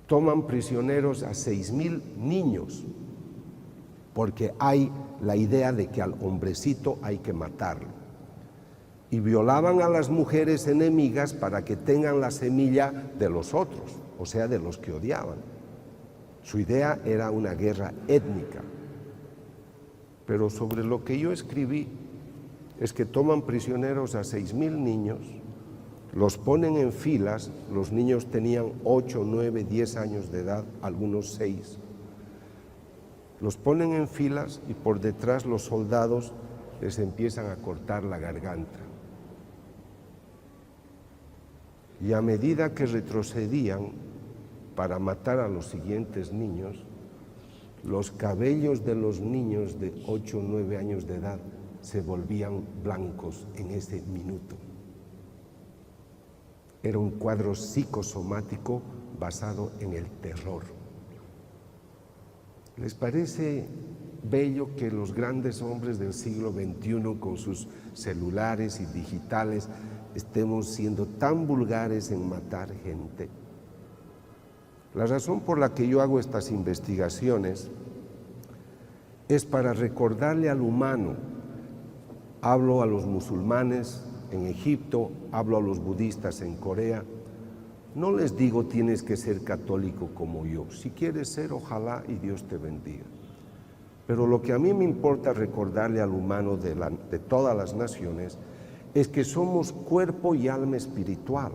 toman prisioneros a 6.000 niños, porque hay la idea de que al hombrecito hay que matarlo. Y violaban a las mujeres enemigas para que tengan la semilla de los otros, o sea, de los que odiaban. Su idea era una guerra étnica. Pero sobre lo que yo escribí es que toman prisioneros a 6.000 niños, los ponen en filas, los niños tenían 8, 9, 10 años de edad, algunos 6. Los ponen en filas y por detrás los soldados les empiezan a cortar la garganta. Y a medida que retrocedían para matar a los siguientes niños, los cabellos de los niños de 8 o 9 años de edad se volvían blancos en ese minuto. Era un cuadro psicosomático basado en el terror. ¿Les parece bello que los grandes hombres del siglo XXI con sus celulares y digitales estemos siendo tan vulgares en matar gente? La razón por la que yo hago estas investigaciones es para recordarle al humano. Hablo a los musulmanes en Egipto, hablo a los budistas en Corea. No les digo tienes que ser católico como yo. Si quieres ser, ojalá y Dios te bendiga. Pero lo que a mí me importa recordarle al humano de todas las naciones es que somos cuerpo y alma espiritual.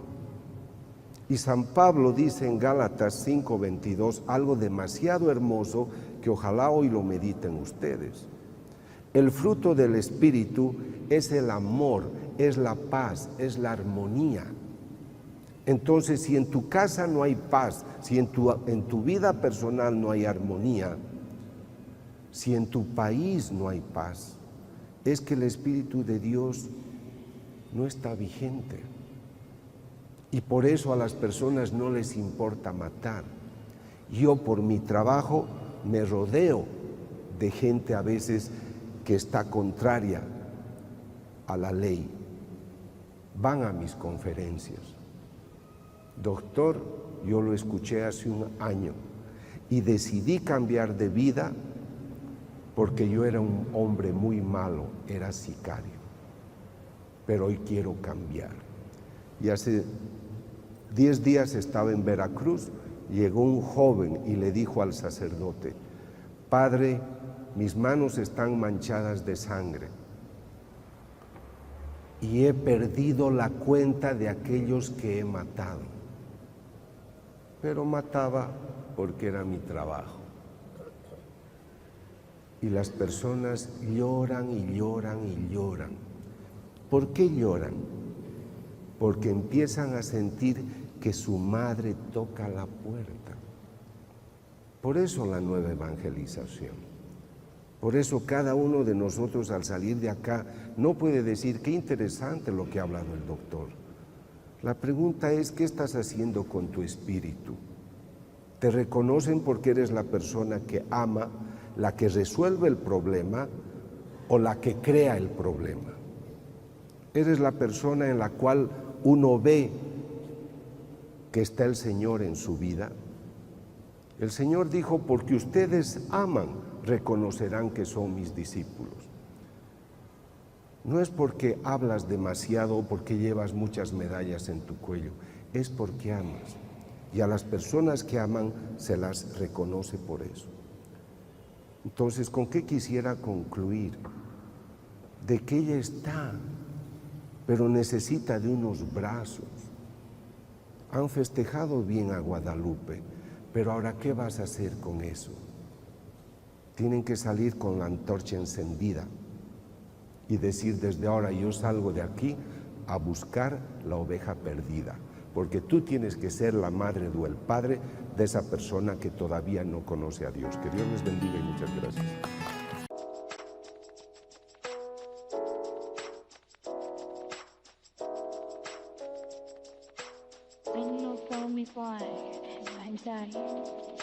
Y San Pablo dice en Gálatas 5:22 algo demasiado hermoso que ojalá hoy lo mediten ustedes. El fruto del Espíritu es el amor, es la paz, es la armonía. Entonces, si en tu casa no hay paz, si en tu vida personal no hay armonía, si en tu país no hay paz, es que el Espíritu de Dios no está vigente. Y por eso a las personas no les importa matar. Yo por mi trabajo me rodeo de gente a veces que está contraria a la ley. Van a mis conferencias. Doctor, yo lo escuché hace un año y decidí cambiar de vida porque yo era un hombre muy malo, era sicario. Pero hoy quiero cambiar. Y hace 10 días estaba en Veracruz, llegó un joven y le dijo al sacerdote: Padre, mis manos están manchadas de sangre y he perdido la cuenta de aquellos que he matado. Pero mataba porque era mi trabajo. Y las personas lloran y lloran y lloran. ¿Por qué lloran? Porque empiezan a sentir que su madre toca la puerta. Por eso la nueva evangelización. Por eso cada uno de nosotros al salir de acá no puede decir qué interesante lo que ha hablado el doctor. La pregunta es, ¿qué estás haciendo con tu espíritu? ¿Te reconocen porque eres la persona que ama, la que resuelve el problema o la que crea el problema? ¿Eres la persona en la cual uno ve que está el Señor en su vida? El Señor dijo, porque ustedes aman, reconocerán que son mis discípulos. No es porque hablas demasiado o porque llevas muchas medallas en tu cuello, es porque amas. Y a las personas que aman se las reconoce por eso. Entonces, ¿con qué quisiera concluir? De que ella está, pero necesita de unos brazos. Han festejado bien a Guadalupe, pero ahora, ¿qué vas a hacer con eso? Tienen que salir con la antorcha encendida y decir, desde ahora yo salgo de aquí a buscar la oveja perdida, porque tú tienes que ser la madre o el padre de esa persona que todavía no conoce a Dios. Que Dios les bendiga y muchas gracias. I don't know, follow me fly. I'm dying.